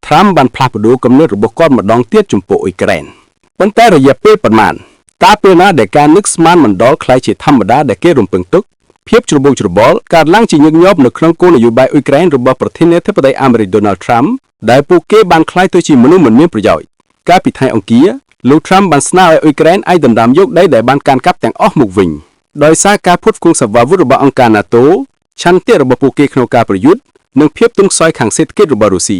ត្រាំបានផ្លាស់ប្ដូរគំនិតរបស់គាត់ម្ដងទៀតចំពោះអ៊ុយក្រែនប៉ុន្តែរយៈពេលប៉ុន្មានតើពេលណាដែលការនឹកស្មានមិនដល់ខ្លាយជាធម្មតាដែលគេរំពឹងទុកភាពច្របូកច្របល់កើតឡើងជាញឹកញាប់នៅក្នុងគោលនយោបាយអ៊ុយក្រែនរបស់ប្រធានាធិបតីអាមេរិក Donald Trump ដែលពួកគេបានក្លាយទៅជាមនុស្សមិនមានប្រយោជន៍កាលពីថ្ងៃអង្គារលោក Trump បានស្នើឲ្យអ៊ុយក្រែនដណ្ដើមយកដីដែលបានកាន់កាប់ទាំងអស់មកវិញដោយសារការផ្គត់ផ្គង់សេវាវុធរបស់អង្គការ NATO ឆន្ទៈរបស់ពួកគេក្នុងការប្រយុទ្ធនិងភាពទន់ខ្សោយខាងសេដ្ឋកិច្ចរបស់រុស្ស៊ី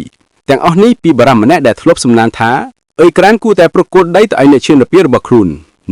ទាំងអស់នេះពីបារម្ភម្នាក់ដែលធ្លាប់សំណានថាអ៊ុយក្រែនគួរតែប្រគល់ដីទៅឲ្យអ្នកឈានពានរបស់ខ្លួន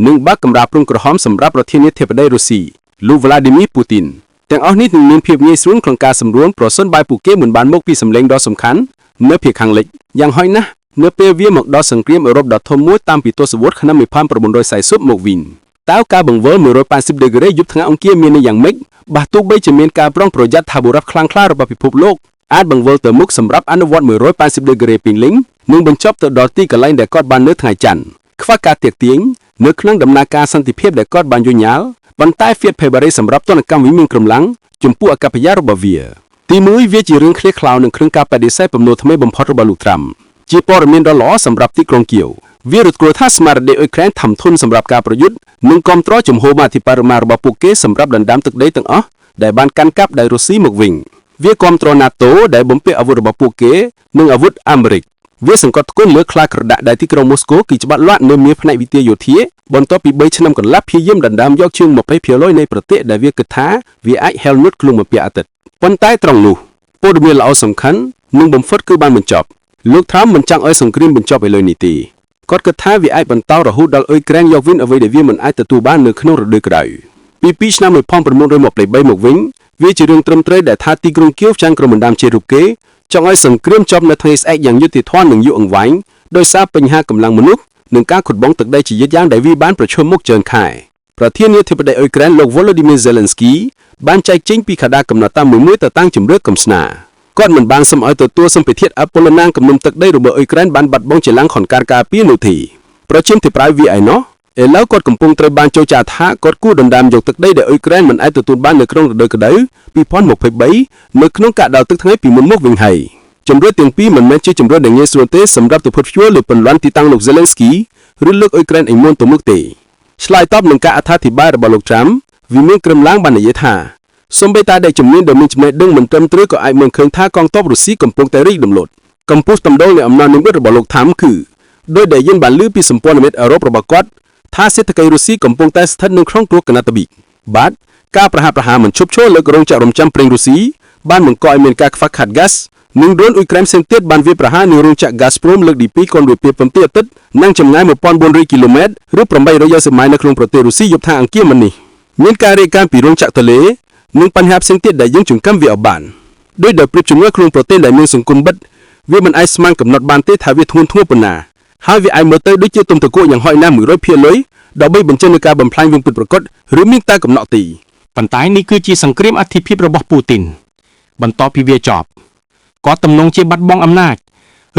និងបើកកម្រាលព្រំក្រហមសម្រាប់ប្រធានាធិបតីរុស្ស៊ីលោក Vladimir Putin ទាំងអស់នេះនឹងមានភាពងាយស្រួលក្នុងការសម្រួលប្រសិនបើពួកគេមិនបានមកពីសម្លេងដ៏សំខាន់នៅភាគខាងលិចយ៉ាងហោចណាស់នៅពេលវាមកដល់សង្គ្រាមអឺរ៉ុបដ៏ធំមួយតាំងពីទសវត្សរ៍ឆ្នាំ1940មកវិញតើការបង្វិល180ដឺក្រេយប់ថ្ងៃអង្គារមានន័យយ៉ាងម៉េចបើទោះបីជាមានការប្រុងប្រយ័ត្នថាបុរសខ្លាំងក្លារបស់ពិភពលោកអាចបង្វិលទៅមុខសម្រាប់អនុវត្ត180ដឺក្រេពេញលេញនិងបញ្ចប់ទៅដល់ទីកន្លែងដែលគាត់បាននៅថ្ងៃច័ន្ទខ្វះការទាក់ទាញនៅក្នុងដំណើរការសន្តិភាពដែលគាត់បានយល់ញ៉ាល់ប៉ុន្តែ Fiat February សម្រាប់ទណ្ឌកម្មវិមានក្រំឡាំងចំពោះអកប្បកិរិយារបស់វាទីមួយវាជារឿងឃ្លាក្លោនឹងគ្រឿងការបដិសេធបំណុលថ្មីបំផុតរបស់លោក Trump ជាព័ត៌មានដ៏ល្អសម្រាប់ទីក្រុងគៀវវារត់គ្រោះថាស្មារតីអ៊ុយក្រែនធំធុនសម្រាប់ការប្រយុទ្ធនិងគាំទ្រជំហរមហិបរមារបស់ពួកគេសម្រាប់ដណ្ដើមទឹកដីទាំងអស់ដែលបានកាន់កាប់ដោយរុស្ស៊ីមកវិញវាគាំទ្រ NATO ដែលបំពាក់អាវុធរបស់ពួកគេនិងអាវុធអាមេរិកវាសង្កត់ធ្ងន់លើខ្លាក្រដាក់ដែលទីក្រុងមូស្គូគឺច្បាស់លាស់នៅមានផ្នែកវិទ្យាយោធាបន្ទាប់ពី3ឆ្នាំកន្លះព្យាយាមដណ្ដើមយកជាង 20% នៃប្រទេសដែលវាគិតថាវាអាចហែលនុតខ្លួនមកពាក់អាទិត្យប៉ុន្តែត្រង់នោះព័ត៌មានល្អសំខាន់និងបំផុតគឺបានបញ្ចប់លោក Trump មិនចង់ឲ្យសង្គ្រាមបញ្ចប់ឥឡូវនេះទេគាត់គិតថាវាអាចបន្តរហូតដល់អ៊ុយក្រែនយកវិញអ្វីដែលវាមិនអាចទទួលបាននៅក្នុងរដូវក្តៅពីឆ្នាំ1923មកវិញវាជារឿងត្រឹមត្រូវដែលថាទីក្រុងគៀវចាំងក្រុមបណ្ដាំជារូបគេចង់ឲ្យសង្គ្រាមចប់នៅថ្ងៃស្អែកយ៉ាងយុត្តិធម៌និងយូរអង្វែងដោយសារបញ្ហាកម្លាំងមនុស្សនិងការขุดបងទឹកដីជាយឹកយ៉ាងដែលវាបានប្រឈមមុខច្រើនខែប្រធានាធិបតីអ៊ុយក្រែនលោក Volodymyr Zelensky បានចែកចេញពីខដាកំណត់តាមមួយទៅតាំងជំរឿកំស្នាគាត់មិនបានសុំឲ្យទទួលសម្ពាធអពលណាងគំនុំទឹកដីរបស់អ៊ុយក្រែនបានបាត់បង់ជាលាំងខនការការពារនោះទេប្រជាធិប្រាយវាឯណោះឥឡូវគាត់កំពុងត្រូវបានចោទចោទថាគាត់គួរដណ្ដើមយកទឹកដីដែលអ៊ុយក្រែនមិនអាចទទួលបាននៅក្នុងរដូវក្តៅ2023នៅក្នុងការដោតទឹកថ្ងៃពីមុនមកវិញហើយជំរឿទាំងពីរមិនមែនជាជំរឿដែលងាយស្រួលទេសម្រាប់ទៅភពជួលលើបន្លាន់ទីតាំងលោក Zelensky ឬលើកអ៊ុយក្រែនឯមុនទៅមុខទេឆ្លើយតបនឹងការអត្ថាធិប្បាយរបស់លោក Trump វិមានក្រឹមឡាងបាននិយាយថាសូម្បីតែដែលជំនាញដ៏មានចំណេះដឹងមិនត្រឹមត្រូវក៏អាចមើលឃើញថាកងទ័ពរុស្ស៊ីកំពុងតែរីកដំណុតកម្ពុជាតំដងនៃអំណាចនិមិត្តរបស់លោក Trump គឺដោយដែលយើងបានលើពីសម្ព័ន្ធមិត្តអឺរ៉ុបរបស់គាត់ថាសេដ្ឋកិច្ចរុស្ស៊ីកំពុងតែស្ថិតនៅក្នុងគ្រោះកណាត់តប៊ីបាទការប្រហារមិនឈប់ឈរលើករោងចក្ររំចាំប្រេងរុស្ស៊ីបានបង្កឲ្យមានការខ្វះខាតហ្គាសនិងដ្រូនអ៊ុយក្រែនផ្សេងទៀតបានវាយប្រហារនៅរោងចក្រ Gazprom លើកទី2កូនរួចពីពំទីអាទិត្យនិងចម្ងាយ 1400 គីឡូម៉ែត្រឬ880ម៉ៃលនៅក្នុងប្រទេសរុស្ស៊ីយប់ថាអង្គារមិញនេះមានការរាយការណ៍ពីរោងចក្រទលេនិងបញ្ហាផ្សេងទៀតដែលយើងចង្កឹមវាអត់បានដោយដែលប្រៀបជាមួយក្នុងប្រទេសដែលមានសង្គមបិទវាមិនអាចស្មានកំណត់បានទេថាវាធ្ងន់ធ្ងរប៉ុណ្ណាហើយវាអាចមើលទៅដូចជាទុំតកកយ៉ាងហោចណាស់ 100% ដើម្បីបញ្ចេញនូវការបំផ្លាញវងពិតប្រាកដឬមានតែកំណត់ទីប៉ុន្តែនេះគឺជាសង្គ្រាមអធិភាពរបស់ពូទីនបន្ទាប់ពីវាចប់គាត់ទំនងជាបាត់បង់អំណាច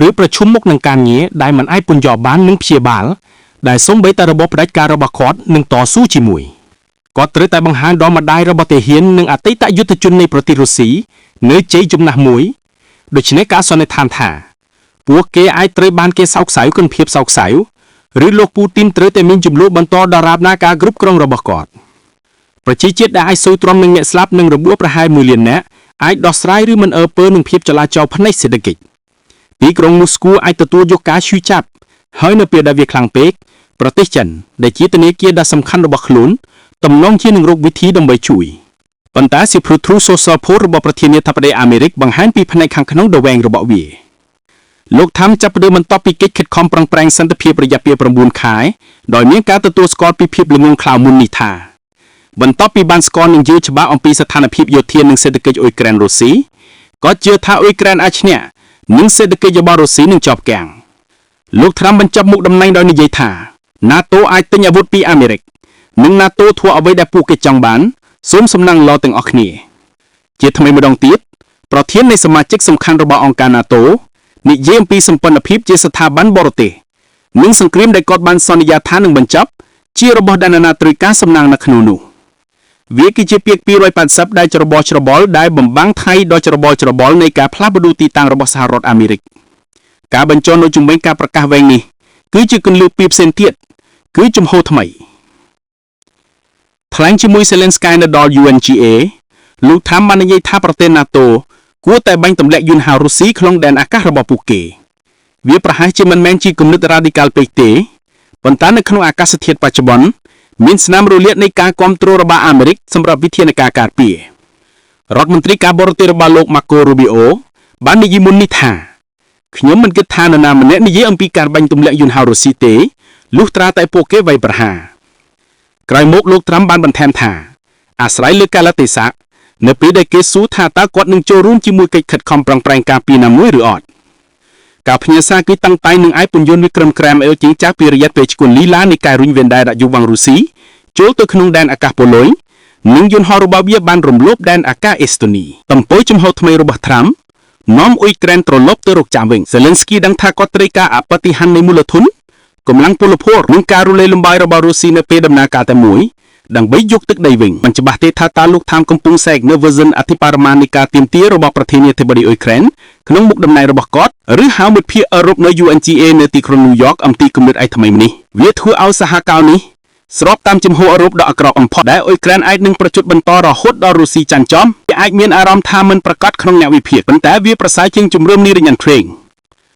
ឬប្រឈមមុខនឹងការងារដែលមិនអាចពន្យល់បាននិងព្យាបាលដែលសូម្បីតែរបបផ្ដាច់ការរបស់គាត់នឹងតស៊ូជាមួយគាត់ត្រូវតែបង្ហាញដល់ម្ដាយរបស់ទាហាននិងអតីតយុទ្ធជននៃប្រទេសរុស្ស៊ីនៅជ័យជំនះមួយដូច្នេះការសន្និដ្ឋានថាពួកគេអាចត្រូវបានគេសោកសៅគុណភាពសោកសៅឬលោកពូទីនត្រូវតែមានចំនួនបន្តដល់រាបណាការគ្រប់គ្រងរបស់គាត់ប្រជាជាតិដែលអាចស៊ូទ្រាំនឹងអ្នកស្លាប់និងរបួសប្រហែល1លាននាក់អាចដោះស្រាយឬមិនអើពើនឹងភាពចលាចលផ្នែកសេដ្ឋកិច្ចទីក្រុងមូស្គូអាចទទួលយកការឈឺចាប់ហើយនៅពេលដែលវាខ្លាំងពេកប្រទេសចិនដែលជាធនាគារដ៏សំខាន់របស់ខ្លួនទំនងជានឹងរកវិធីដើម្បីជួយប៉ុន្តែសៀវភៅ True Social Poll របស់ប្រធានាធិបតីអាមេរិកបង្ហាញពីផ្នែកខាងក្នុងដ៏វែងរបស់វាលោកថាំចាប់ផ្ដើមបន្ទាប់ពីកិច្ចខិតខំប្រឹងប្រែងសន្តិភាពរយៈពេល9ខែដោយមានការទទួលស្គាល់ពីភាពល្ងងខ្លៅមុននេះថាបន្ទាប់ពីបានស្គាល់នឹងយឺតច្បាស់អំពីស្ថានភាពយោធានិងសេដ្ឋកិច្ចអ៊ុយក្រែនរុស្ស៊ីក៏ជឿថាអ៊ុយក្រែនអាចឈ្នះនិងសេដ្ឋកិច្ចរបស់រុស្ស៊ីនឹងជាប់គាំងលោកត្រាំបញ្ចប់មុខតំណែងដោយនិយាយថា NATO អាចទិញអាវុធពីអាមេរិកនិង NATO ធ្វើអ្វីដែលពួកគេចង់បានសូមសំណាងល្អទាំងអស់គ្នាជាថ្មីម្ដងទៀតប្រធាននៃសមាជិកសំខាន់របស់អង្គការ NATO និយាយអំពីសម្ព័ន្ធភាពជាស្ថាប័នបរទេសនិងសង្គ្រាមដែលគាត់បានសន្យាថានឹងបញ្ចប់ជារបស់ដែលណាត្រូវការសំណាងនៅក្នុងនោះវាគឺជាពាក្យ280ដែលច្របល់ច្របល់ដែលបំបាំងថៃដល់ច្របល់ច្របល់នៃការផ្លាស់ប្ដូរទីតាំងរបស់សហរដ្ឋអាមេរិក ការបញ្ចូលនៅជំវិញការប្រកាសវែងនេះគឺជាគន្លឹះពីរផ្សេងទៀតគឺជំហរថ្មីថ្លែងជាមួយ Zelensky នៅដល់ UNGA លោកថាំបាននិយាយថាប្រទេស NATO គួរតែបាញ់ទម្លាក់យន្តហោះរុស្ស៊ីក្នុងដែនអាកាសរបស់ពួកគេវាប្រហែលជាមិនមែនជាគំនិត radical ពេកទេប៉ុន្តែនៅក្នុងអាកាសធាតុបច្ចុប្បន្នមានស្នាមរលាកនៃការគាំទ្ររបស់អាមេរិកសម្រាប់វិធានការការពាររដ្ឋមន្ត្រីការបរទេសរបស់លោក Marco Rubio បាននិយាយមុននេះថាខ្ញុំមិនគិតថានរណាម្នាក់និយាយអំពីការបាញ់ទម្លាក់យន្តហោះរុស្ស៊ីទេលុះត្រាតែពួកគេវាយប្រហារក្រោយមកលោកត្រាំបានបន្ថែមថាអាស្រ័យលើកាលៈទេសៈនៅពេលដែលគេសួរថាតើគាត់នឹងចូលរួមជាមួយកិច្ចខិតខំប្រឹងប្រែងការពារណាមួយឬអត់ការផ្ញើសារគឺតាំងតែងនឹងឯពន្យន្តវិក្រមក្រែមអេលជាងចាស់ពីរយៈពេលឈ្គន់លីឡានៃការរុញវេនដែនយុវវ័ងរុស្ស៊ីចូលទៅក្នុងដែនអាកាសប៉ូឡុយនិងយន្តហោះរបស់វាបានរំលោភដែនអាកាសអេស្តូនីតំពើចំហថ្មីរបស់ត្រាំនាំអ៊ុយក្រែនត្រឡប់ទៅរកចាំវិញ Zelensky ដឹងថាគាត់ត្រូវការអបតិហិននៃមូលធនកម្លាំងពលភ័រនិងការរំលែកលំបាយរបស់រុស្ស៊ីនៅពេលដំណើរការតែមួយដើម្បីយកទឹកដីវិញមិនច្បាស់ទេថាតើលោកថាមកំពុងសែកនៅ version អធិបរាមានៃការទាមទាររបស់ប្រធានាធិបតីអ៊ុយក្រែនក្នុងមុខតំណែងរបស់គាត់ឬហៅមិត្តភ័ក្តិអឺរ៉ុបនៅ UNGA នៅទីក្រុង New York អំពីគំនិតឯថ្មីនេះវាធ្វើឲ្យសហការនេះស្របតាមជំហរអឺរ៉ុបដ៏អាក្រក់បំផុតដែលអ៊ុយក្រែនអាចនឹងប្រជុតបន្តរហូតដល់រុស្ស៊ីចាញ់ចំវាអាចមានអារម្មណ៍ថាមិនប្រកាសក្នុងអ្នកវិភាគប៉ុន្តែវាប្រសើរជាងជំរឿននេះរញ៉ាន់ត្រេង